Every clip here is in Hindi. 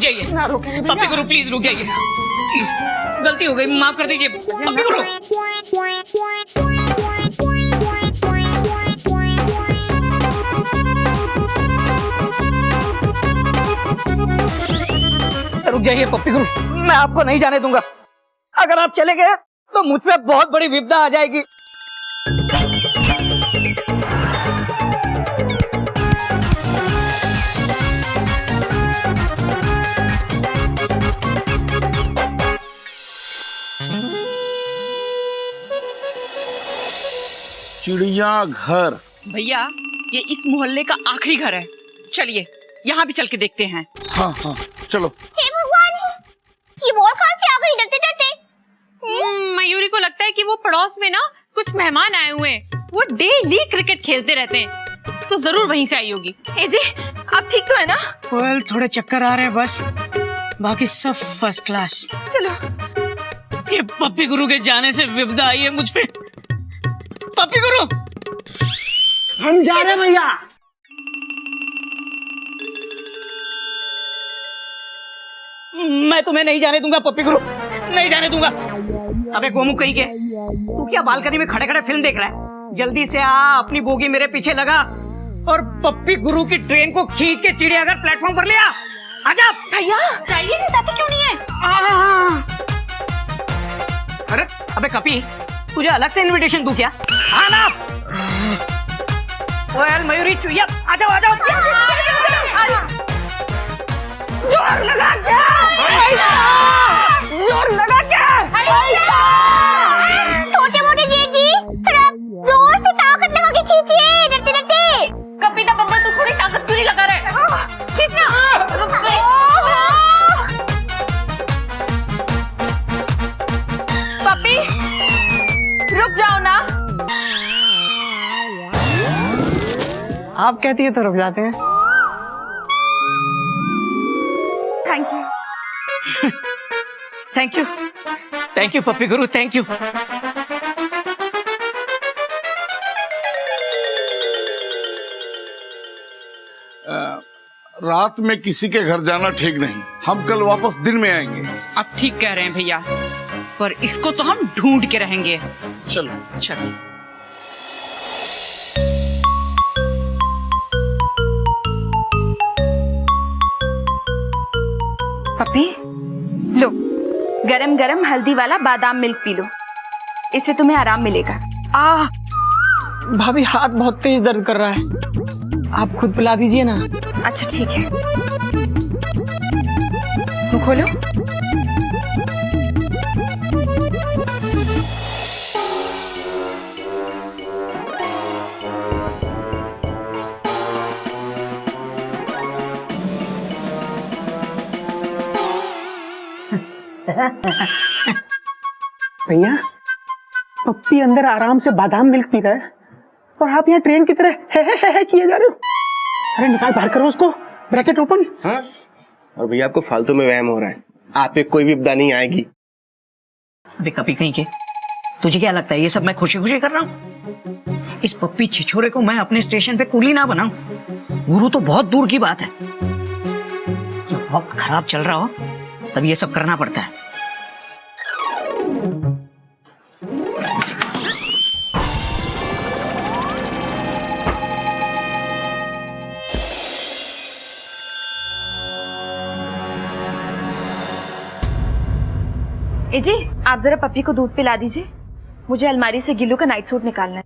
जाइए पप्पी गुरु, प्लीज रुक जाइए, प्लीज गलती हो गई, माफ कर दीजिए पप्पी गुरु। रुक जाइए पप्पी गुरु, मैं आपको नहीं जाने दूंगा। अगर आप चले गए तो मुझ पे बहुत बड़ी विपदा आ जाएगी। चिड़ियाघर। भैया ये इस मोहल्ले का आखिरी घर है, चलिए यहाँ भी चल के देखते हैं। हाँ हाँ चलो। हे भगवान, ये बॉल कहाँ से आ गई डरते डरते? मयूरी को लगता है कि वो पड़ोस में ना कुछ मेहमान आए हुए हैं, वो डेली क्रिकेट खेलते रहते हैं, तो जरूर वहीं से आई होगी। ए जी आप ठीक तो है ना? वेल थोड़े चक्कर आ रहे हैं बस, बाकी सब फर्स्ट क्लास। चलो। ये पप्पी गुरु के जाने से विपदा आई है मुझ पे। पप्पी गुरु हम जा रहे हैं भैया। मैं तुम्हें नहीं जाने दूंगा पप्पी गुरु, नहीं जाने दूंगा। अबे गोमुख कहीं के, तू क्या बालकनी में खड़े खड़े फिल्म देख रहा है? जल्दी से आ, अपनी बोगी मेरे पीछे लगा और पप्पी गुरु की ट्रेन को खींच के चिड़ियाघर प्लेटफॉर्म पर ले आ। आजा भैया जाइए, जाते क्यों नहीं है? अरे अबे कपी, तुझे अलग से इनविटेशन दूं क्या? आना। ओए मयूरी चुईया, आ जाओ आ जाओ। जोर लगा के, जोर लगा के। छोटे मोटे जेठ जी, थोड़ा जोर से ताकत लगा के खींचिए, डरते डरते। कपिता बब्बा तू थोड़ी ताकत क्यों नहीं लगा रहा है? खींचना। पप्पी रुक जाओ ना। आप कहती है तो रुक जाते हैं। Thank you. Thank you, thank you Pappi Guru, thank you. रात में किसी के घर जाना ठीक नहीं, हम कल वापस दिन में आएंगे। आप ठीक कह रहे हैं भैया, पर इसको तो हम ढूंढ के रहेंगे। चलो चलिए। पप्पी लो, गरम गरम हल्दी वाला बादाम मिल्क पी लो, इससे तुम्हें आराम मिलेगा। भाभी हाथ बहुत तेज दर्द कर रहा है, आप खुद पिला दीजिए ना। अच्छा ठीक है, मुंह खोलो। भैया पप्पी अंदर आराम से बादाम मिल्क पी रहा है और आप यहाँ ट्रेन की तरह है किए जा रहे हो। अरे निकाल बाहर करो उसको, ब्रैकेट ओपन। हाँ? और भैया आपको फालतू में वहम हो रहा है, आप पे कोई भी विपदा नहीं आएगी। अबे कपी कहीं के, तुझे क्या लगता है ये सब मैं खुशी खुशी कर रहा हूँ? इस पप्पी छिछोरे को मैं अपने स्टेशन पे कूली ना बनाऊं, गुरु तो बहुत दूर की बात है। जब वक्त खराब चल रहा हो तब ये सब करना पड़ता है। ए जी आप जरा पप्पी को दूध पिला दीजिए, मुझे अलमारी से गिल्लू का नाइट सूट निकालना है।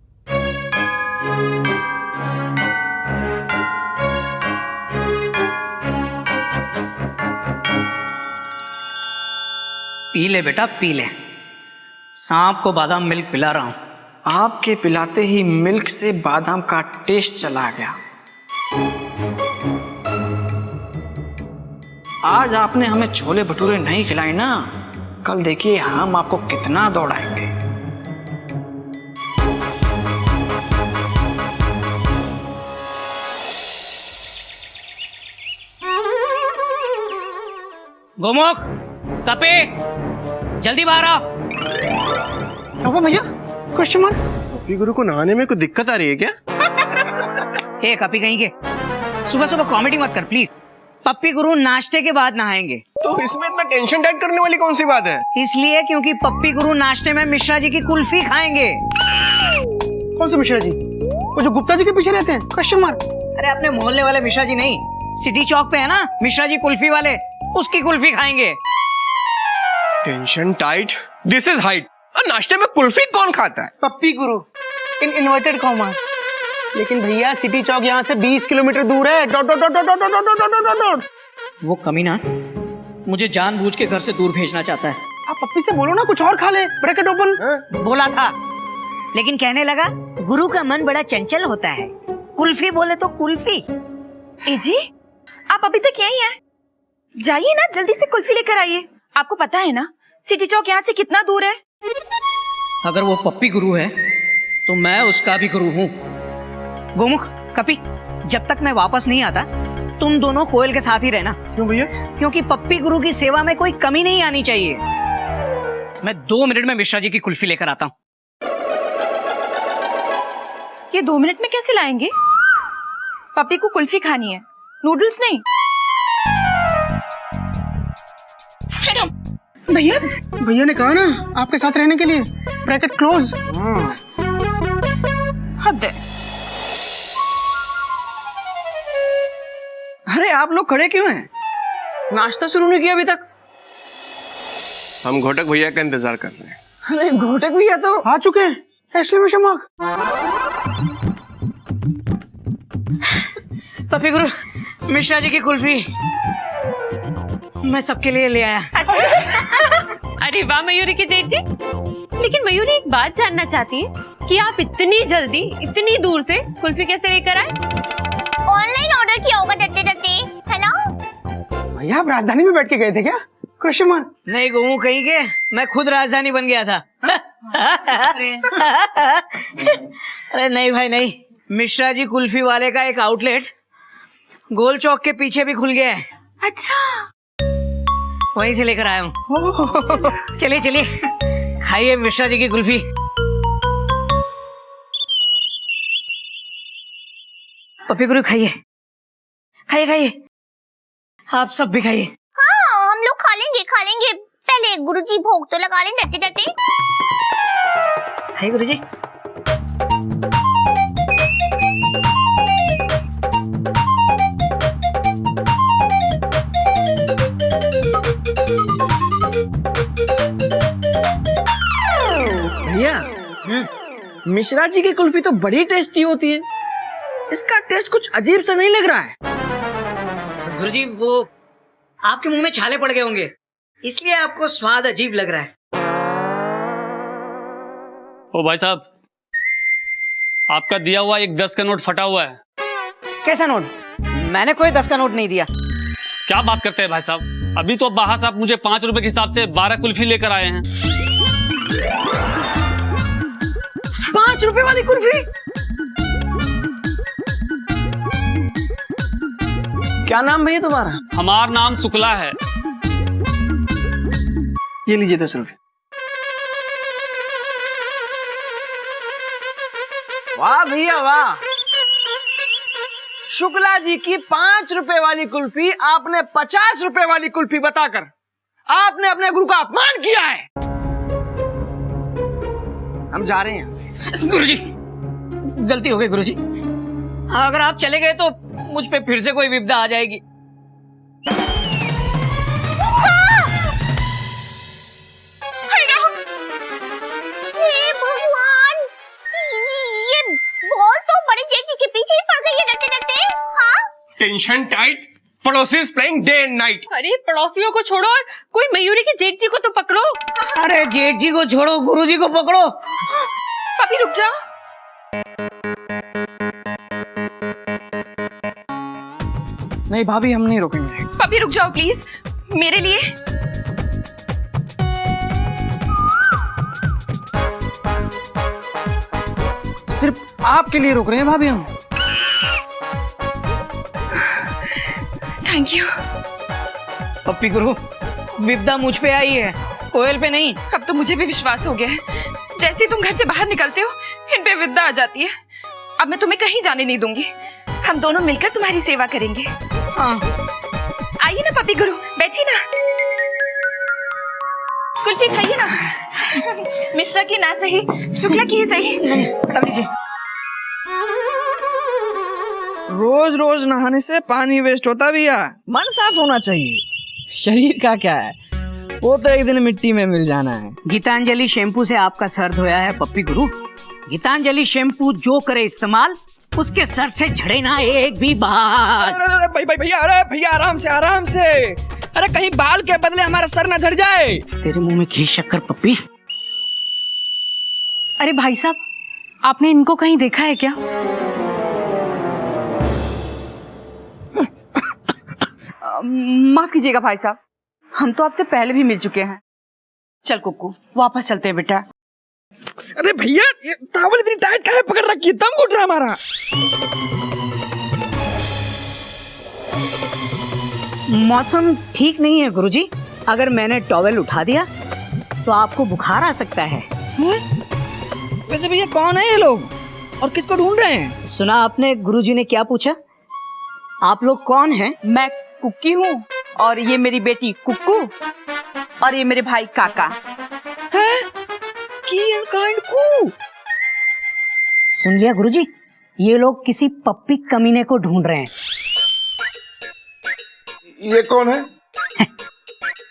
पी ले बेटा पी ले, सांप को बादाम मिल्क पिला रहा हूं। आपके पिलाते ही मिल्क से बादाम का टेस्ट चला गया। आज आपने हमें छोले भटूरे नहीं खिलाए ना, कल देखिए हम आपको कितना दौड़ाएंगे। गोमुख, कपे, जल्दी बाहर आओ। अब भैया क्वेश्चन मार्क। पप्पी गुरु को नहाने में कोई दिक्कत आ रही है क्या? हे कपी कहीं के, सुबह सुबह कॉमेडी मत कर प्लीज। पप्पी गुरु नाश्ते के बाद नहाएंगे। तो इसमें इतना टेंशन टाइट करने वाली कौन सी बात है? इसलिए क्योंकि पप्पी गुरु नाश्ते में मिश्रा जी की कुल्फी खाएंगे। कौन से मिश्रा जी? वो जो गुप्ता जी के पीछे रहते हैं? Question mark. अरे अपने मोहल्ले वाले मिश्रा जी नहीं, सिटी चौक पे है ना मिश्रा जी कुल्फी वाले, उसकी कुल्फी खाएंगे। Tension tight, this is height. और नाश्ते में कुल्फी कौन खाता है? पप्पी गुरु इन इन्वर्टेड कॉमा। लेकिन भैया सिटी चौक यहाँ से 20 किलोमीटर दूर है। Dot dot dot dot dot dot dot dot dot. वो कमीना मुझे जानबूझ के घर से दूर भेजना चाहता है। आप पप्पी से बोलो ना कुछ और खा ले। Bracket open. बोला था, लेकिन कहने लगा गुरु का मन बड़ा चंचल होता है, कुल्फी बोले तो कुल्फी। ए जी, आप अभी तक यहीं हैं? जाइए ना, जल्दी से कुल्फी लेकर आइए। आपको पता है ना सिटी चौक यहाँ से कितना दूर है? अगर वो पप्पी गुरु है तो मैं उसका भी गुरु हूँ। गोमुख, कपी, जब तक मैं वापस नहीं आता तुम दोनों कोयल के साथ ही रहना। क्यों भैया? क्योंकि पप्पी गुरु की सेवा में कोई कमी नहीं आनी चाहिए। मैं 2 मिनट में मिश्रा जी की कुल्फी लेकर आता हूँ। ये 2 मिनट में कैसे लाएंगे? पप्पी को कुल्फी खानी है, नूडल्स नहीं। भैया भैया ने कहा ना आपके साथ रहने के लिए। Bracket close. हद है। अरे आप लोग खड़े क्यों हैं? नाश्ता शुरू नहीं किया अभी तक? हम घोटक भैया का इंतजार कर रहे हैं। अरे घोटक भैया तो आ चुके हैं। Exclamation mark. पप्पी गुरु, मिश्रा जी की कुल्फी मैं सबके लिए ले आया। अरे वाह मयूरी की जेठ जी। लेकिन मयूरी एक बात जानना चाहती है कि आप इतनी जल्दी इतनी दूर से कुल्फी कैसे लेकर आए? ऑनलाइन ऑर्डर किया होगा डरते डरते, है ना? भैया आप राजधानी में बैठ के गए थे क्या? Question mark. नहीं गोमू कहीं के, मैं खुद राजधानी बन गया था। अरे नहीं भाई नहीं, मिश्रा जी कुल्फी वाले का एक आउटलेट गोल चौक के पीछे भी खुल गया है। अच्छा, वहीं से लेकर आया हूँ। चलिए चलिए खाइए मिश्रा जी की कुल्फी। पप्पी गुरु खाइए खाइए खाइए, आप सब भी खाइए। हाँ हम लोग खा लेंगे खा लेंगे। पहले गुरुजी भोग तो लगा लें डरते डरते। खाइए गुरुजी। भैया मिश्रा जी की कुल्फी तो बड़ी टेस्टी होती है, इसका टेस्ट कुछ अजीब सा नहीं लग रहा है। गुरुजी वो आपके मुंह में छाले पड़ गए होंगे, इसलिए आपको स्वाद अजीब लग रहा है। ओ भाई साहब, आपका दिया हुआ एक 10 का नोट फटा हुआ है। कैसा नोट? मैंने कोई 10 का नोट नहीं दिया। क्या बात करते हैं भाई साहब, अभी तो बाहर से आप मुझे 5 रुपए के हिसाब से 12 कुल्फी लेकर आए हैं। 5 रुपए वाली कुल्फी? क्या नाम भैया तुम्हारा? हमारा नाम शुक्ला है। ये लीजिए 10 रुपए। वाह भैया वाह, शुक्ला जी की 5 रुपए वाली कुल्फी आपने 50 रुपए वाली कुल्फी बताकर आपने अपने गुरु का अपमान किया है। हम जा रहे हैं यहाँ से। गुरुजी गलती हो गई गुरुजी, अगर आप चले गए तो मुझ पे फिर से कोई विपदा आ जाएगी। हे भगवान, ये बॉल तो बड़े जेठ जी के पीछे ही पड़ गई है डरते डरते। हाँ टेंशन टाइट, पड़ोसी is playing day and night. अरे पड़ोसियों को छोड़ो और कोई मयूरी की जेठ जी को तो पकड़ो। अरे जेठ जी को छोड़ो, गुरुजी को पकड़ो। पपी रुक जाओ। नहीं भाभी, हम नहीं रोकेंगे। पपी रुक जाओ प्लीज, मेरे लिए। सिर्फ आपके लिए रुक रहे हैं भाभी हम। Thank you. पप्पी गुरु, विपदा मुझ पे आई है, कोयल पे नहीं। अब तो मुझे भी विश्वास हो गया है, जैसे ही तुम घर से बाहर निकलते हो इन पे विपदा आ जाती है। अब मैं तुम्हें कहीं जाने नहीं दूंगी, हम दोनों मिलकर तुम्हारी सेवा करेंगे। हाँ पपी गुरु, बैठिए ना। कुल्फी खाइए ना। मिश्रा की ना सही, शुक्ला की ही सही। हटा दीजिए। रोज रोज नहाने से पानी वेस्ट होता भैया, मन साफ होना चाहिए। शरीर का क्या है, वो तो एक दिन मिट्टी में मिल जाना है। गीतांजलि शैम्पू से आपका सर धोया है पप्पी गुरु। गीतांजलि शैम्पू जो करे इस्तेमाल, उसके सर से झड़े ना एक भी बाल। अरे भैया, अरे भैया आराम से आराम से। अरे कहीं बाल के बदले हमारा सर न झड़ जाए। तेरे मुंह में घी शक्कर पप्पी। अरे भाई साहब, आपने इनको कहीं देखा है क्या? माफ कीजिएगा भाई साहब, हम तो आपसे पहले भी मिल चुके हैं। चल कुक्कू, वापस चलते हैं बेटा। अरे भैया, ये टॉवल इतनी टाइट काहे पकड़ रखी है, दम घुट रहा है हमारा। मौसम ठीक नहीं है गुरुजी। अगर मैंने टॉवेल उठा दिया तो आपको बुखार आ सकता है। वैसे भैया कौन है ये लोग और किसको ढूंढ रहे हैं? सुना आपने गुरुजी ने क्या पूछा? आप लोग कौन हैं? मैं कुक्की हूँ और ये मेरी बेटी कुक्कू और ये मेरे भाई काका। हैं? की एंड काइंड कू। सुन लिया गुरुजी, ये लोग किसी पप्पी कमीने को ढूंढ रहे हैं। ये कौन है?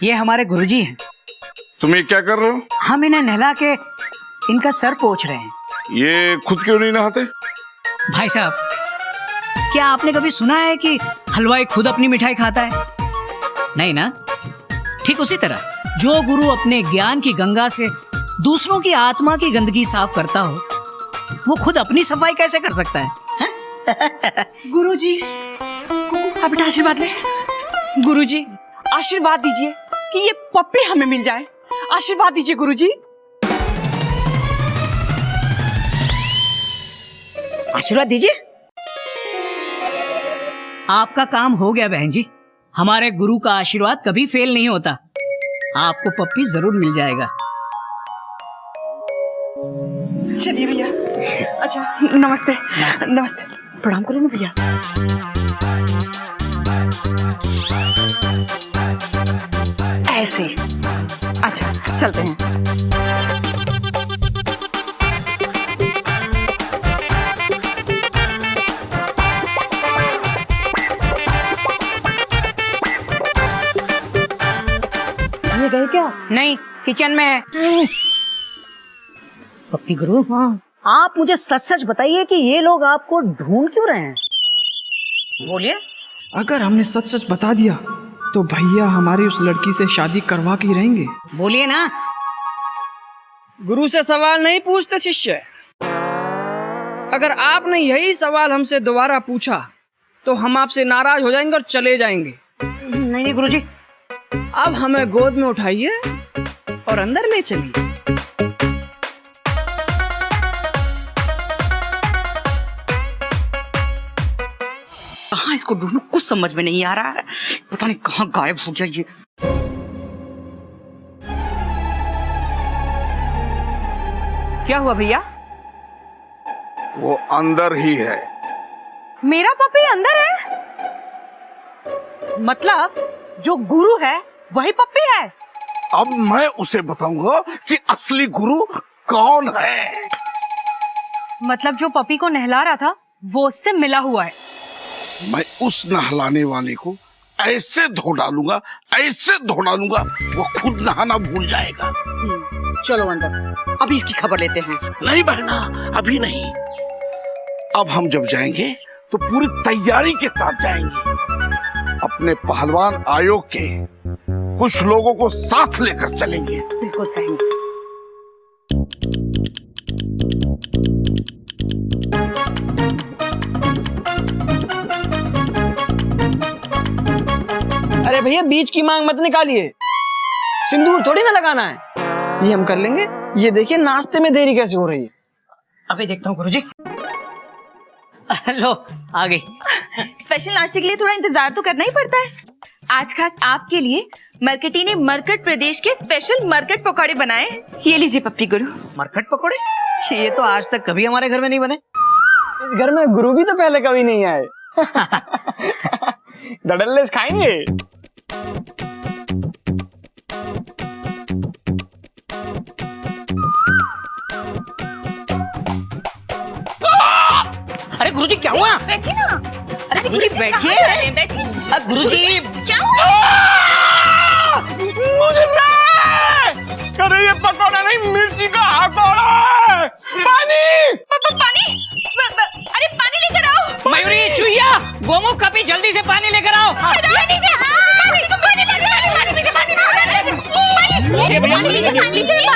ये हमारे गुरुजी हैं। तुम ये क्या कर रहे हो? हम इन्हें नहला के इनका सर पोंछ रहे हैं। ये खुद क्यों नहीं नहाते? भाई साहब, क्या आपने कभी सुना है कि हलवाई खुद अपनी मिठाई खाता है? नहीं ना। ठीक उसी तरह जो गुरु अपने ज्ञान की गंगा से दूसरों की आत्मा की गंदगी साफ करता हो, वो खुद अपनी सफाई कैसे कर सकता है? गुरुजी, आप बेटा आशीर्वाद ले। गुरुजी, आशीर्वाद दीजिए कि ये पप्पी हमें मिल जाए। आशीर्वाद दीजिए गुरुजी। आशीर्वाद दीजिए। आपका काम हो गया बहन जी। हमारे गुरु का आशीर्वाद कभी फेल नहीं होता। आपको पप्पी जरूर मिल जाएगा। चलिए भैया। अच्छा, नमस्ते। नमस्ते, प्रणाम करो ना भैया। ऐसे। अच्छा, चलते हैं। ये गए क्या? नहीं, किचन में है। पप्पी गुरु, हाँ, आप मुझे सच सच बताइए कि ये लोग आपको ढूंढ क्यों रहे हैं? बोलिए। अगर हमने सच सच बता दिया तो भैया हमारी उस लड़की से शादी करवा के ही रहेंगे। बोलिए ना। गुरु से सवाल नहीं पूछते शिष्य। अगर आपने यही सवाल हमसे दोबारा पूछा तो हम आपसे नाराज हो जाएंगे और चले जाएंगे। नहीं गुरुजी। अब हमें गोद में उठाइए और अंदर ले चलिए। कहाँ इसको ढूंढूं, कुछ समझ में नहीं आ रहा है। पता नहीं कहाँ गायब हो गया ये। क्या हुआ भैया? वो अंदर ही है। मेरा पप्पी अंदर है? मतलब जो गुरु है वही पप्पी है? अब मैं उसे बताऊंगा कि असली गुरु कौन है। मतलब जो पपी को नहला रहा था वो उससे मिला हुआ है। मैं उस नहलाने वाले को ऐसे धो डालूंगा, ऐसे धो डालूंगा, वो खुद नहाना भूल जाएगा। चलो अंदर, अभी इसकी खबर लेते हैं। नहीं बहना, अभी नहीं। अब हम जब जाएंगे तो पूरी तैयारी के साथ जाएंगे। अपने पहलवान आयोग के कुछ लोगों को साथ लेकर चलेंगे। बिल्कुल सही। अरे भैया बीच की मांग मत निकालिए, सिंदूर थोड़ी ना लगाना है, ये हम कर लेंगे। ये देखिए नाश्ते में देरी कैसे हो रही है। अभी देखता हूँ गुरुजी। लो आ गई। स्पेशल नाश्ते के लिए थोड़ा इंतजार तो करना ही पड़ता है। आज खास आपके लिए मरकटी ने मरकट प्रदेश के स्पेशल मरकट पकौड़े बनाए। ये लीजिए पप्पी गुरु। मरकट पकौड़े? ये तो आज तक कभी हमारे घर में नहीं बने। इस घर में गुरु भी तो पहले कभी नहीं आए। दड़ल्लेस खाएंगे। अरे गुरुजी क्या हुआ? बैठिए ना। अरे गुरुजी बैठिए। बैठिए। गुरुजी क्या हुआ? अरे ये पकौड़ा नहीं, मिर्ची का हथौड़ा है। पानी। पानी। अरे पानी लेकर आओ। मयूरी, चुहिया, गोमुख, कपी, जल्दी से पानी लेकर आओ।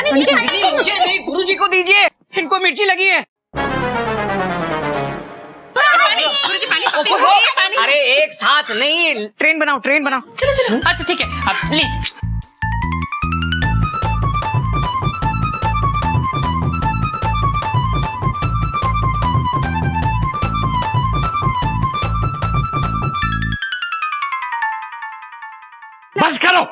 मुझे नहीं, गुरुजी को दीजिए, इनको मिर्ची लगी है। अरे एक साथ नहीं, ट्रेन बनाओ, ट्रेन बनाओ। चलो चलो। अच्छा ठीक है, अब ले। बस करो।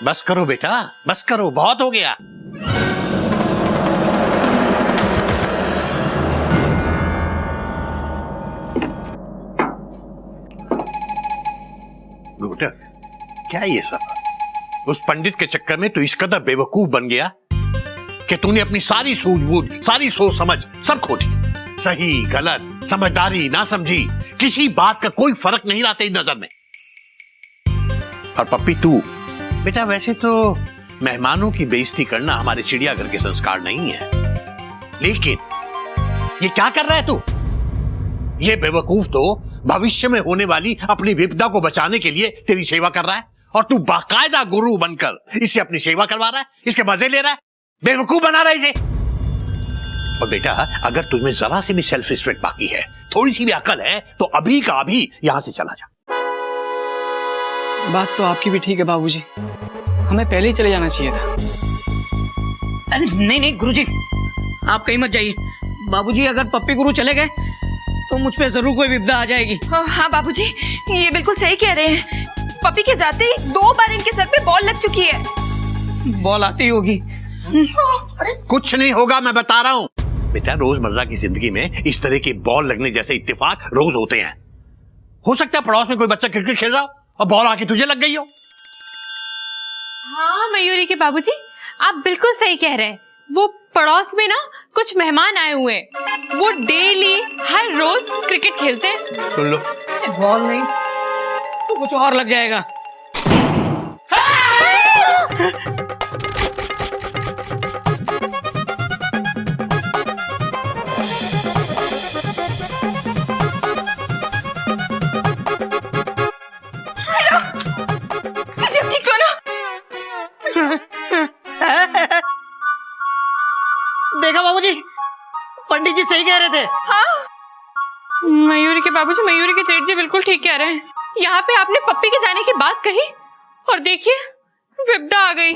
बस करो बेटा, बस करो, बहुत हो गया। बेटा क्या ये सब? उस पंडित के चक्कर में तू इस कदर बेवकूफ बन गया कि तूने अपनी सारी सूझबूझ, सारी सोच समझ सब खो दी। सही गलत, समझदारी ना समझी, किसी बात का कोई फर्क नहीं रहा तेरी नजर में। और पप्पी तू बेटा, वैसे तो मेहमानों की बेइज्जती करना हमारे चिड़ियाघर के संस्कार नहीं है, लेकिन ये क्या कर रहा है तू? ये बेवकूफ तो भविष्य में होने वाली अपनी विपदा को बचाने के लिए तेरी सेवा कर रहा है, और तू बाकायदा गुरु बनकर इससे अपनी सेवा करवा रहा है, इसके मजे ले रहा है, बेवकूफ बना रहा है इसे। और बेटा अगर तुझमें जरा से भी सेल्फ रिस्पेक्ट बाकी है, थोड़ी सी भी अकल है, तो अभी का अभी यहां से चला जा। बात तो आपकी भी ठीक है बाबूजी, हमें पहले ही चले जाना चाहिए था। अरे नहीं नहीं गुरुजी, आप कहीं मत जाइए। बाबूजी अगर पप्पी गुरु चले गए तो मुझ पे जरूर कोई विपदा आ जाएगी। हाँ बाबूजी, ये बिल्कुल सही कह रहे हैं। पपी के जाते ही 2 बार इनके सर पे बॉल लग चुकी है। बॉल आती होगी। कुछ नहीं होगा, मैं बता रहा हूं बेटा। रोजमर्रा की जिंदगी में इस तरह के बॉल लगने जैसे इत्तेफाक रोज होते हैं। हो सकता है पड़ोस में कोई बच्चा क्रिकेट खेल रहा हो और बॉल आके तुझे लग गई हो। हाँ मयूरी के बाबूजी, आप बिल्कुल सही कह रहे हैं। वो पड़ोस में ना कुछ मेहमान आए हुए हैं, वो डेली हर रोज क्रिकेट खेलते हैं। सुन लो, बॉल नहीं तो कुछ और लग जाएगा। जब ठीक हो ना। देखा बाबूजी, पंडित जी सही कह रहे थे। मयूरी के बाबूजी, मयूरी के जेठ जी बिल्कुल ठीक कह रहे हैं। यहाँ पे आपने पप्पी के जाने की बात कही और देखिए विपदा आ गई।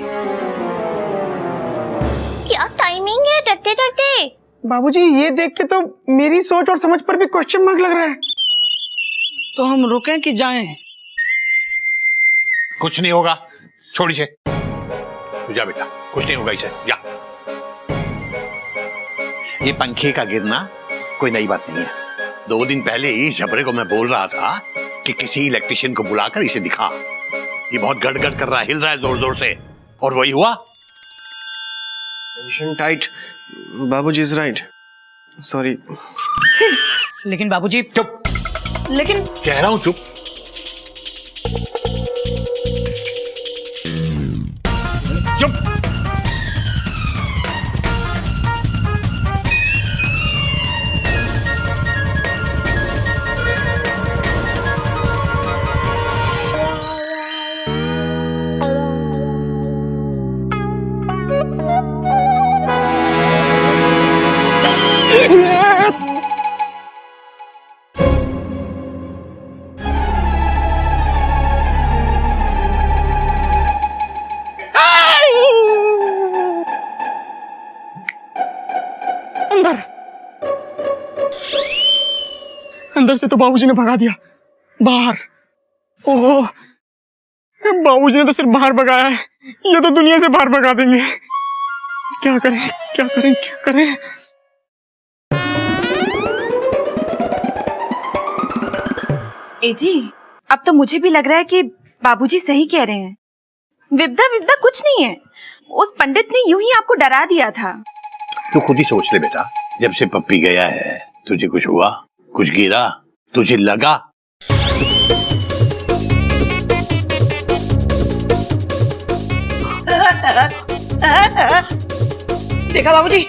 क्या टाइमिंग है, डरते डरते। बाबूजी ये देख के तो मेरी सोच और समझ पर भी क्वेश्चन मार्क लग रहा है। तो हम रुकें कि जाएं? कुछ नहीं होगा, छोड़ इसे। तू जा बेटा, कुछ नहीं होगा इसे, जा। ये पंखे का गिरना कोई नई बात नहीं है। 2 दिन पहले इस झबरे को मैं बोल रहा था कि किसी इलेक्ट्रिशियन को बुलाकर इसे दिखा। ये बहुत गड़गड़ कर रहा है, हिल रहा है जोर जोर से, और वही हुआ। टेंशन टाइट, बाबूजी इज राइट, सॉरी। लेकिन बाबूजी चुप, लेकिन कह रहा हूं चुप। चुप। अंदर से तो बाबूजी ने भगा दिया, बाहर। ओहो, बाबूजी ने तो सिर्फ बाहर भगाया है, ये तो दुनिया से बाहर भगा देंगे। क्या करें क्या करें क्या करें? ए जी, अब तो मुझे भी लग रहा है कि बाबूजी सही कह रहे हैं। विपदा विपदा कुछ नहीं है, उस पंडित ने यूं ही आपको डरा दिया था। तू खुद ही सोच ले बेटा, जब से पप्पी गया है तुझे कुछ हुआ, कुछ गिरा, तुझे लगा? देखा बाबूजी,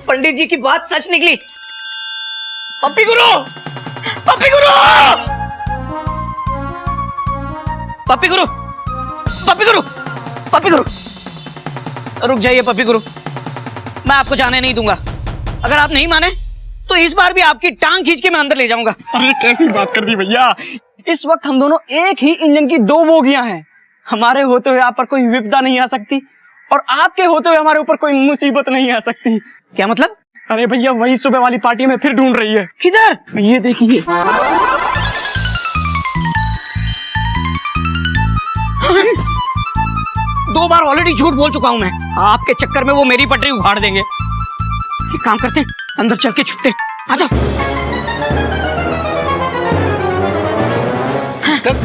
पंडित जी की बात सच निकली। पप्पी गुरु, पप्पी गुरु, पप्पी गुरु, पप्पी गुरु, पप्पी गुरु, रुक जाइए पप्पी गुरु, मैं आपको जाने नहीं दूंगा। अगर आप नहीं माने तो इस बार भी आपकी टांग खींच के मैं अंदर ले जाऊंगा। अरे कैसी बात कर दी भैया, इस वक्त हम दोनों एक ही इंजन की दो बोगियां हैं। हमारे होते हुए आप पर कोई विपदा नहीं आ सकती और आपके होते हुए हमारे ऊपर कोई मुसीबत नहीं आ सकती। क्या मतलब? अरे भैया, वही सुबह वाली पार्टी में फिर ढूंढ रही है। किधर? ये देखिए। दो बार ऑलरेडी झूठ बोल चुका हूं मैं, आपके चक्कर में वो मेरी पटरी उखाड़ देंगे। एक काम करते हैं, अंदर चल के छुपते हैं। आजा।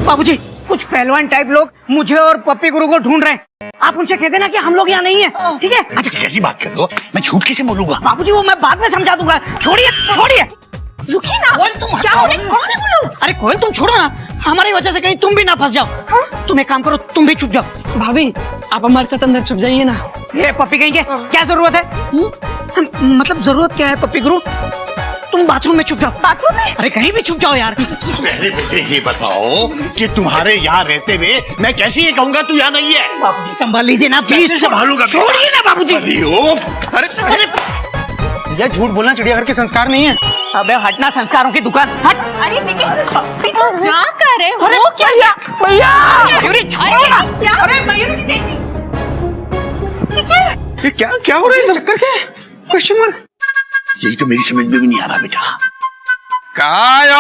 बाबूजी, कुछ पहलवान टाइप लोग मुझे और पप्पी गुरु को ढूंढ रहे हैं। आप उनसे कह देना कि हम लोग यहाँ नहीं है, ठीक है? अच्छा, कैसी बात कर रहे हो? मैं झूठ कैसे बोलूंगा? बाबूजी, वो मैं बाद में समझा दूंगा। छोड़िए, छोड़िए। रुकिए ना, क्या हो रहा है? कौन है वो लोग? अरे कोयल, तुम छोड़ो ना, हमारी वजह से कहीं तुम भी ना फंस जाओ। तुम एक काम करो, तुम भी छुप जाओ। भाभी, आप हमारे साथ अंदर छुप जाइए ना। ये पप्पी कहीं के, क्या जरूरत है? मतलब जरूरत क्या है पप्पी गुरु? तुम बाथरूम में छुप जाओ। बाथरूम में? अरे कहीं भी छुप जाओ यार। पहले मुझे ये बताओ कि तुम्हारे यहाँ रहते हुए मैं कैसे ये कहूँगा तू यहाँ नहीं है? बाबूजी संभाल लीजिए ना प्लीज। कैसे संभालूंगा? छोड़िए ना बाबूजी। अरे भैया, झूठ बोलना चिड़ियाघर के संस्कार नहीं है। अबे हटना, संस्कारों की दुकान हट। अरे पप्पी को जा कर रहे हो? अरे वो क्या भैया, भैया, मयूरी छोड़ो ना। क्या? अरे मयूरी की देखी। ये क्या हो रहा है? चक्कर क्या है? Question mark. यही तो मेरी समझ में भी नहीं आ रहा बेटा। कहाँ आए हो?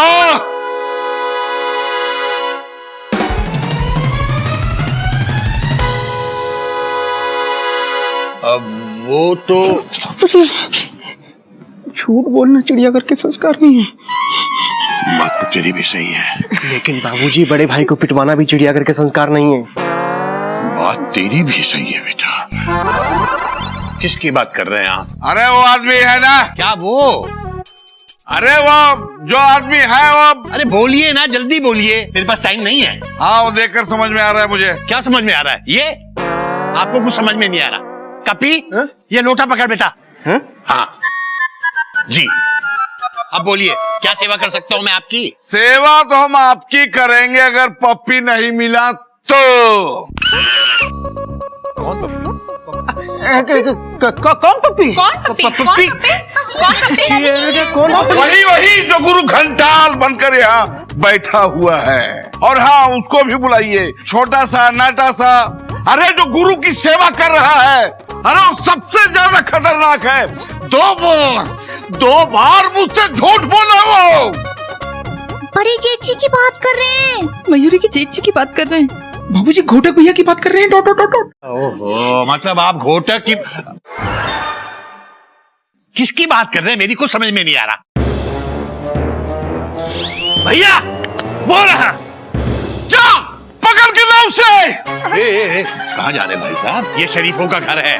अब वो तो झूठ बोलना चिड़ियाघर के संस्कार नहीं है। बात तो तेरी भी सही है, लेकिन बाबूजी, बड़े भाई को पिटवाना भी चिड़ियाघर के संस्कार नहीं है। बात तेरी भी सही है बेटा। किसकी बात कर रहे हैं आप? अरे वो आदमी है ना, क्या वो? अरे वो जो आदमी है वो। अरे बोलिए ना, जल्दी बोलिए, मेरे पास टाइम नहीं है। हाँ, वो देखकर समझ में आ रहा है मुझे। क्या समझ में आ रहा है? ये आपको कुछ समझ में नहीं आ रहा। कपी, ये लोटा पकड़ बेटा। हाँ जी, अब बोलिए, क्या सेवा कर सकता हूँ मैं आपकी? सेवा तो हम आपकी करेंगे अगर पप्पी नहीं मिला तो। कौन पप्पी? वही जो गुरु घंटाल बनकर यहाँ बैठा हुआ है। और हाँ, उसको भी बुलाइए, छोटा सा नाटा सा। अरे जो गुरु की सेवा कर रहा है, अरे वो सबसे ज्यादा खतरनाक है। दो बार मुझसे झूठ बोला वो। बड़ी जेठ जी की बात कर रहे हैं। मयूरी की जेठ जी की बात कर रहे हैं। बाबूजी, घोटक भैया की बात कर रहे हैं। Dot dot dot. ओहो, मतलब आप घोटक की किसकी बात कर रहे हैं? मेरी कुछ समझ में नहीं आ रहा। भैया बोल रहा, जा पकड़ के लाओ उसे। कहाँ जा रहे भाई साहब? ये शरीफों का घर है,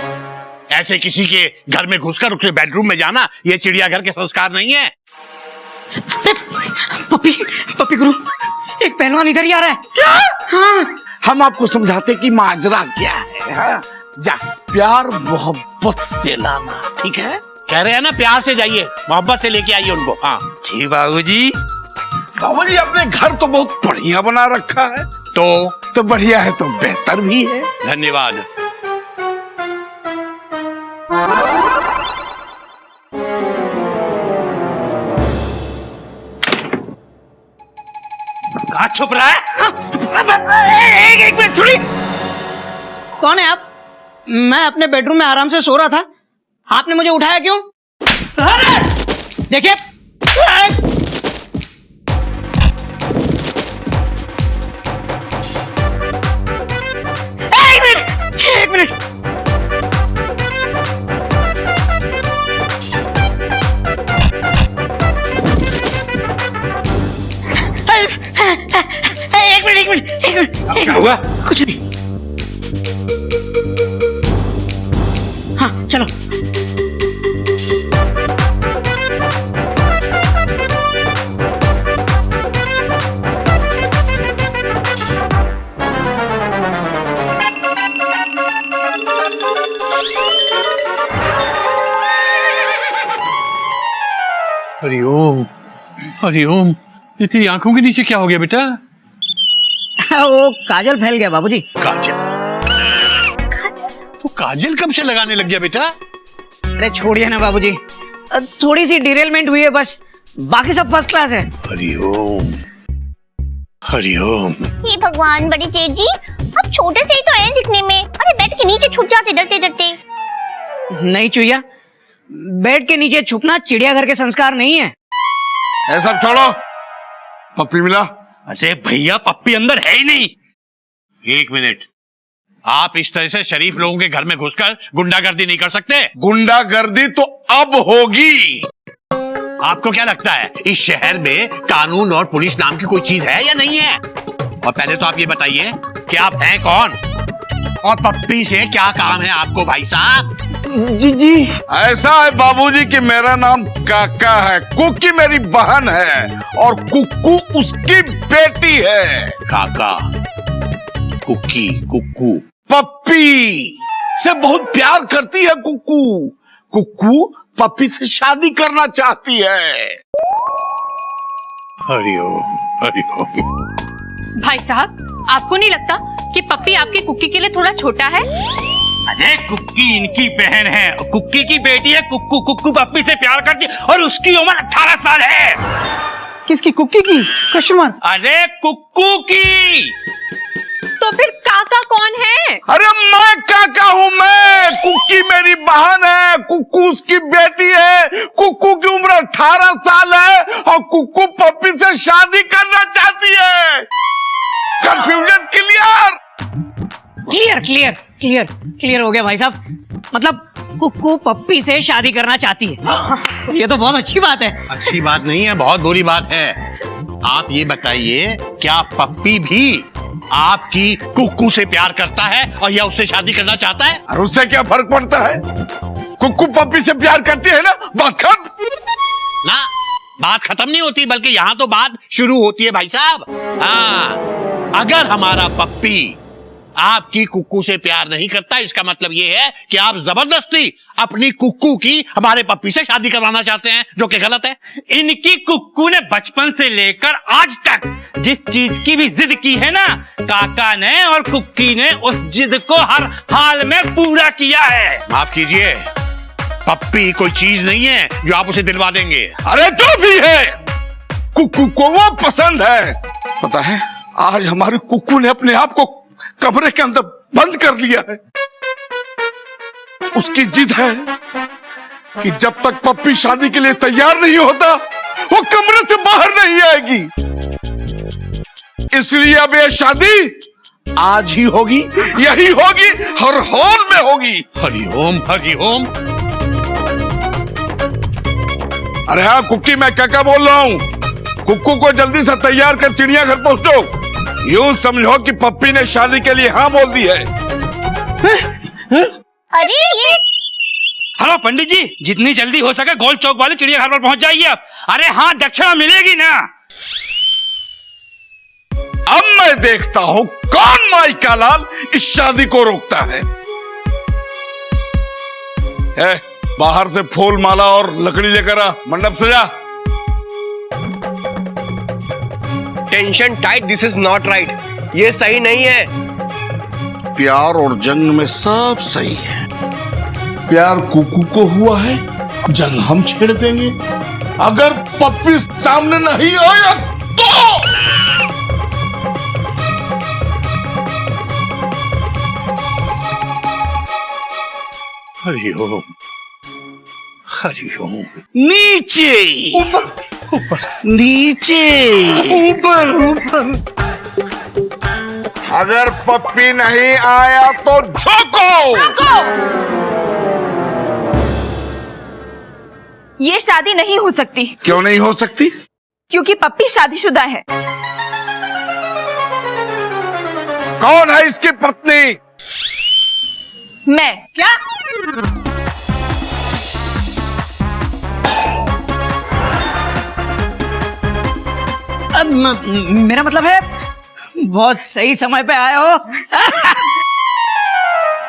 ऐसे किसी के घर में घुसकर उसके बेडरूम में जाना ये चिड़ियाघर के संस्कार नहीं है। पप्पी गुरु, एक पहलवान इधर ही आ रहा है। क्या? हाँ, हम आपको समझाते कि माजरा क्या है। हाँ? जा प्यार मोहब्बत से लाना, ठीक है? कह रहे हैं ना, प्यार से जाइए, मोहब्बत से लेके आइए उनको। हाँ जी बाबूजी। बाबूजी, अपने घर तो बहुत बढ़िया बना रखा है। तो बढ़िया है तो बेहतर भी है। धन्यवाद। कहाँ छुप रहा है? एक मिनट छोड़िए। कौन है आप? मैं अपने बेडरूम में आराम से सो रहा था, आपने मुझे उठाया क्यों? अरे देखिए, एक मिनट। नहीं क्या हुआ? कुछ नहीं। हाँ चलो। हरिओम हरिओम। इतनी आंखों के नीचे क्या हो गया बेटा? वो काजल फैल गया बाबूजी। काजल? तो काजल कब से लगाने लग गया बेटा? अरे छोड़िए ना बाबूजी, थोड़ी सी डिरेलमेंट हुई है बस, बाकी सब फर्स्ट क्लास है। हरिओम हरिओम। हे भगवान बड़े जेठ जी, आप छोटे से ही तो हैं दिखने में। अरे बेड के नीचे छुप जाते डरते डरते। नहीं चुईया, बेड के नीचे छुपना चिड़ियाघर के संस्कार नहीं है। ये सब छोड़ो, पप्पी मिला? अरे भैया पप्पी अंदर है ही नहीं। एक मिनट, आप इस तरह से शरीफ लोगों के घर में घुसकर गुंडागर्दी नहीं कर सकते। गुंडागर्दी तो अब होगी। आपको क्या लगता है इस शहर में कानून और पुलिस नाम की कोई चीज है या नहीं है? और पहले तो आप ये बताइए कि आप हैं कौन और पप्पी से क्या काम है आपको भाई साहब? जी ऐसा है बाबूजी कि मेरा नाम काका है, कुकी मेरी बहन है और कुक्कू उसकी बेटी है। काका, कुकी, कुक्कू, पप्पी से बहुत प्यार करती है कुक्कू। कुक्कू पप्पी से शादी करना चाहती है। हरिओम हरिओम। भाई साहब, आपको नहीं लगता कि पप्पी आपकी कुक्की के लिए थोड़ा छोटा है? अरे कुक्की इनकी बहन है, कुक्की की बेटी है कुक्कू। कुक्कू पप्पी से प्यार करती है और उसकी उम्र 18 साल है। किसकी? कुक्की की? Question mark. अरे कुक्कू की। तो फिर काका कौन है? अरे मैं काका हूँ, मैं। कुक्की मेरी बहन है, कुक्कू उसकी बेटी है। कुक्कू की उम्र 18 साल है और कुक्कू पप्पी से शादी करना चाहती है। Confusion clear? Clear clear clear clear हो गया भाई साहब। मतलब कुक्कू पप्पी से शादी करना चाहती है। ये तो बहुत अच्छी बात है। अच्छी बात नहीं है, बहुत बुरी बात है। आप ये बताइए, क्या पप्पी भी आपकी कुक्कू से प्यार करता है और या उससे शादी करना चाहता है? और उससे क्या फर्क पड़ता है? कुक्कू पप्पी से प्यार करती है ना, बात खत्म। ना, बात खत्म नहीं होती, बल्कि यहाँ तो बात शुरू होती है भाई साहब। हाँ, अगर हमारा पप्पी आपकी कुक्कू से प्यार नहीं करता, इसका मतलब ये है कि आप जबरदस्ती अपनी कुक्कू की हमारे पप्पी से शादी करवाना चाहते हैं, जो कि गलत है। इनकी कुक्कू ने बचपन से लेकर आज तक जिस चीज की भी जिद की है ना, काका ने और कुक्की ने उस जिद को हर हाल में पूरा किया है। माफ कीजिए, पप्पी कोई चीज नहीं है जो आप उसे दिलवा देंगे। अरे जो भी है, कुक्कू को वो पसंद है। पता है, आज हमारे कुक्कू ने अपने आप को कमरे के अंदर बंद कर लिया है। उसकी जिद है कि जब तक पप्पी शादी के लिए तैयार नहीं होता, वो कमरे से बाहर नहीं आएगी। इसलिए अब ये शादी आज ही होगी, यही होगी, हर हॉल में होगी। हरिओम हरिओम। अरे हाँ कुक्की, मैं काका बोल रहा हूँ। कुक्कू को जल्दी से तैयार कर चिड़ियाघर पहुंचो। यूं समझो कि पप्पी ने शादी के लिए हाँ बोल दी है। अरे ये हेलो पंडित जी, जितनी जल्दी हो सके गोल चौक वाले चिड़ियाघर पर पहुंच जाइए अब। अरे हाँ, दक्षिणा मिलेगी ना। अब मैं देखता हूं कौन माई का लाल इस शादी को रोकता है। बाहर से फूल माला और लकड़ी लेकर आ, मंडप सजा। Tension tight, this is not right. ये सही नहीं है। प्यार और जंग में सब सही है। प्यार कुकू को हुआ है, जंग हम छेड़ देंगे। अगर पप्पी सामने नहीं आया तो हरिओम हरिओम। नीचे ऊपर नीचे ऊपर ऊपर। अगर पप्पी नहीं आया तो झोंको। ये शादी नहीं हो सकती। क्यों नहीं हो सकती? क्योंकि पप्पी शादीशुदा है। कौन है इसकी पत्नी? मैं। क्या? मेरा मतलब है बहुत सही समय पे आए हो।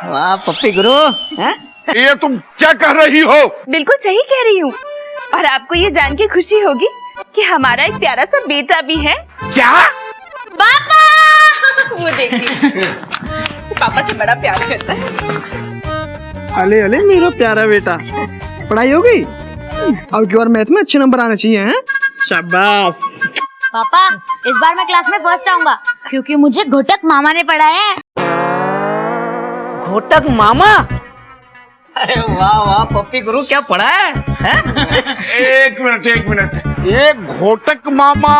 वाह पप्पी गुरु, हैं? ये तुम क्या कह रही हो? बिल्कुल सही कह रही हूँ। और आपको ये जान के खुशी होगी कि हमारा एक प्यारा सा बेटा भी है। क्या? पापा! वो देखिए, पापा से बड़ा प्यार करता है। अले अले मेरा प्यारा बेटा, पढ़ाई हो गई? अब की बार मैथ में अच्छे नंबर आने चाहिए हैं? शाबाश। पापा, इस बार मैं क्लास में फर्स्ट आऊंगा क्योंकि मुझे घोटक मामा ने पढ़ाया है। घोटक मामा? अरे वाह वाह पप्पी गुरु, क्या पढ़ा है? एक मिनट। ये घोटक मामा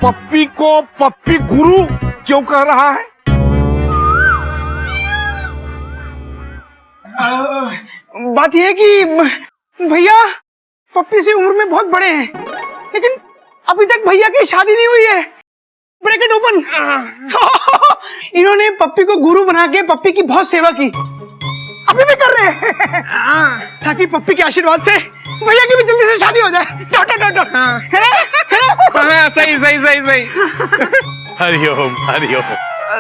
पप्पी को पप्पी गुरु क्यों कह रहा है? बात यह है कि भैया पप्पी से उम्र में बहुत बड़े हैं, लेकिन अभी तक भैया की शादी नहीं हुई है। Bracket open. तो इन्होंने पप्पी को गुरु बना के पप्पी की बहुत सेवा की, अभी भी कर रहे हैं। ताकि पप्पी के आशीर्वाद से भैया की भी जल्दी से शादी हो जाए। सही। हरिओम।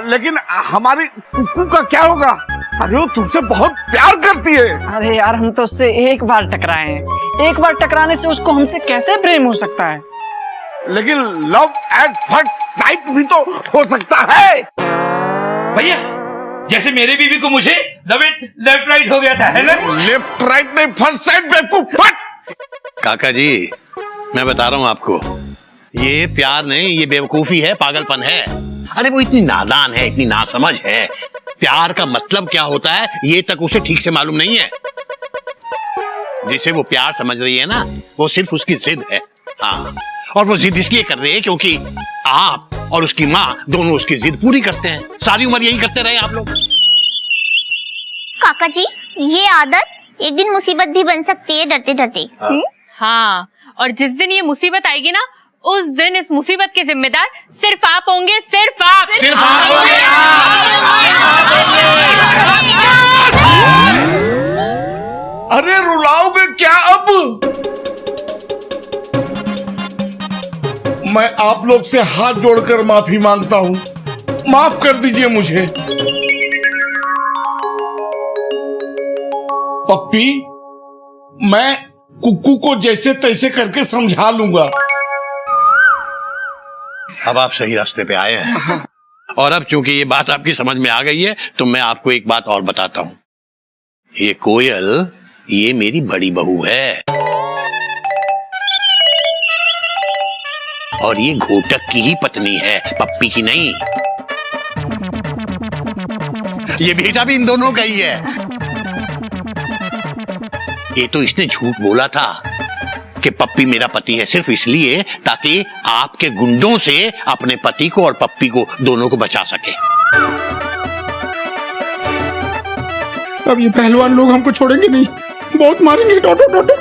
लेकिन हमारी कुकू का क्या होगा? अरे वो तुमसे बहुत प्यार करती है। अरे यार, हम तो उससे एक बार टकराए हैं। एक बार टकराने से उसको हमसे कैसे प्रेम हो सकता है? लेकिन लव एट फर्स्ट साइट भी तो हो सकता है। भैया, जैसे मेरे बीवी को मुझे लेफ्ट राइट हो गया था, है ना? लेफ्ट राइट नहीं, फर्स्ट साइड बेवकूफ। काका जी, मैं बता रहा हूँ आपको, ये प्यार नहीं, ये बेवकूफी है, पागलपन है। अरे वो इतनी नादान है, इतनी नासमझ है। प्यार का मतलब क्या होता है ये तक उसे ठीक से मालूम नहीं है। जिसे वो प्यार समझ रही है ना, वो सिर्फ उसकी जिद है। हाँ, और वो जिद इसलिए कर रही है क्योंकि आप और उसकी माँ दोनों उसकी जिद पूरी करते हैं। सारी उम्र यही करते रहे आप लोग। काका जी, ये आदत एक दिन मुसीबत भी बन सकती है, डरते डरते। हाँ, और जिस दिन ये मुसीबत आएगी ना, उस दिन इस मुसीबत के जिम्मेदार सिर्फ आप होंगे, सिर्फ आप। अरे रुलाओगे क्या अब? मैं आप लोग से हाथ जोड़कर माफी मांगता हूँ, माफ कर दीजिए मुझे। पप्पी, मैं कुकू को जैसे तैसे करके समझा लूंगा। अब आप सही रास्ते पे आए हैं। और अब चूंकि ये बात आपकी समझ में आ गई है, तो मैं आपको एक बात और बताता हूँ। ये कोयल, ये मेरी बड़ी बहू है, और ये घोटक की ही पत्नी है, पप्पी की नहीं। ये बेटा भी इन दोनों का ही है। ये तो इसने झूठ बोला था कि पप्पी मेरा पति है, सिर्फ इसलिए ताकि आपके गुंडों से अपने पति को और पप्पी को दोनों को बचा सके। अब ये पहलवान लोग हमको छोड़ेंगे नहीं, बहुत मारेंगे। टोटो टोटो।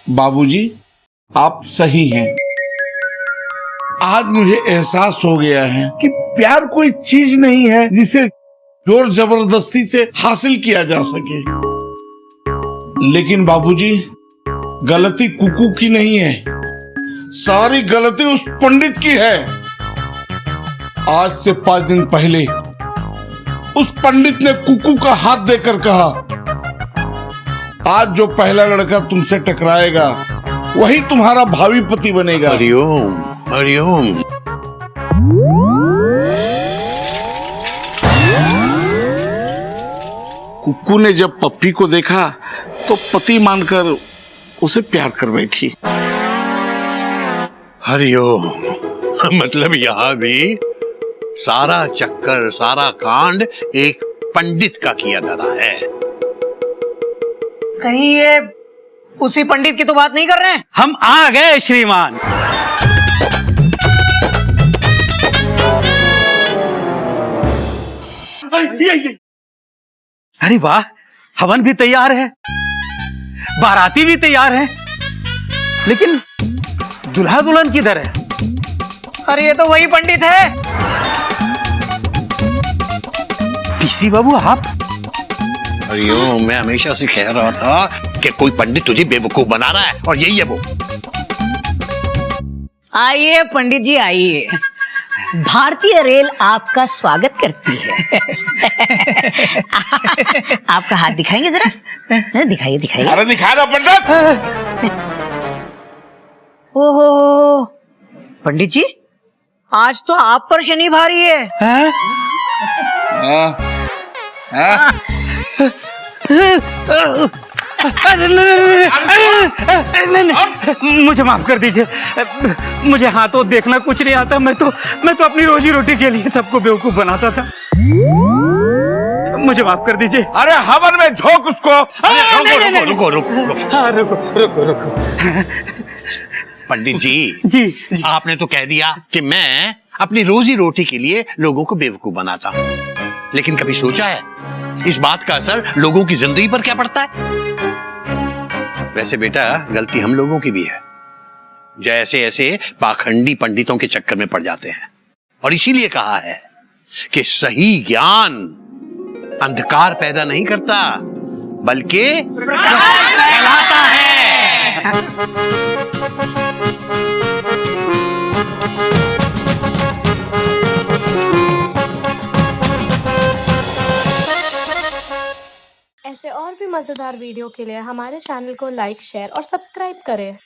बाबूजी, आप सही हैं। आज मुझे एहसास हो गया है कि प्यार कोई चीज नहीं है जिसे जोर जबरदस्ती से हासिल किया जा सके। लेकिन बाबूजी, गलती कुकू की नहीं है, सारी गलती उस पंडित की है। आज से 5 दिन पहले उस पंडित ने कुकू का हाथ देकर कहा, आज जो पहला लड़का तुमसे टकराएगा वही तुम्हारा भावी पति बनेगा। हरिओम, हरिओम। कुकू ने जब पप्पी को देखा तो पति मानकर उसे प्यार कर बैठी। हरिओम। मतलब यहाँ भी सारा चक्कर, सारा कांड एक पंडित का किया धरा है। कहीं ये उसी पंडित की तो बात नहीं कर रहे हैं? हम आ गए श्रीमान। अरे वाह, हवन भी तैयार है। बाराती भी तैयार हैं, लेकिन दुल्हा दुल्हन किधर है? अरे ये तो वही पंडित है। पीसी बाबू आप? अरे मैं हमेशा से कह रहा था कि कोई पंडित तुझे बेवकूफ बना रहा है, और यही है वो। आइए पंडित जी आइए। भारतीय रेल आपका स्वागत करती है। आपका हाथ दिखाएंगे जरा? दिखाइए दिखाइए। अरे दिखा रहा पंडित। ओहो पंडित जी, आज तो आप पर शनि भारी है। मुझे माफ कर दीजिए, मुझे हाथों देखना कुछ नहीं आता। मैं तो अपनी रोजी रोटी के लिए सबको बेवकूफ बनाता था। मुझे माफ कर दीजिए। अरे हवन में झोंक उसको। रुको रुको रुको रुको हाँ, रुको। पंडित जी, जी आपने तो कह दिया कि मैं अपनी रोजी रोटी के लिए लोगों को बेवकूफ बनाता हूँ, लेकिन कभी सोचा है इस बात का असर लोगों की जिंदगी पर क्या पड़ता है? वैसे बेटा, गलती हम लोगों की भी है, जो ऐसे ऐसे पाखंडी पंडितों के चक्कर में पड़ जाते हैं। और इसीलिए कहा है कि सही ज्ञान अंधकार पैदा नहीं करता, बल्कि फैलाता है। ऐसे और भी मजेदार वीडियो के लिए हमारे चैनल को लाइक, शेयर और सब्सक्राइब करें।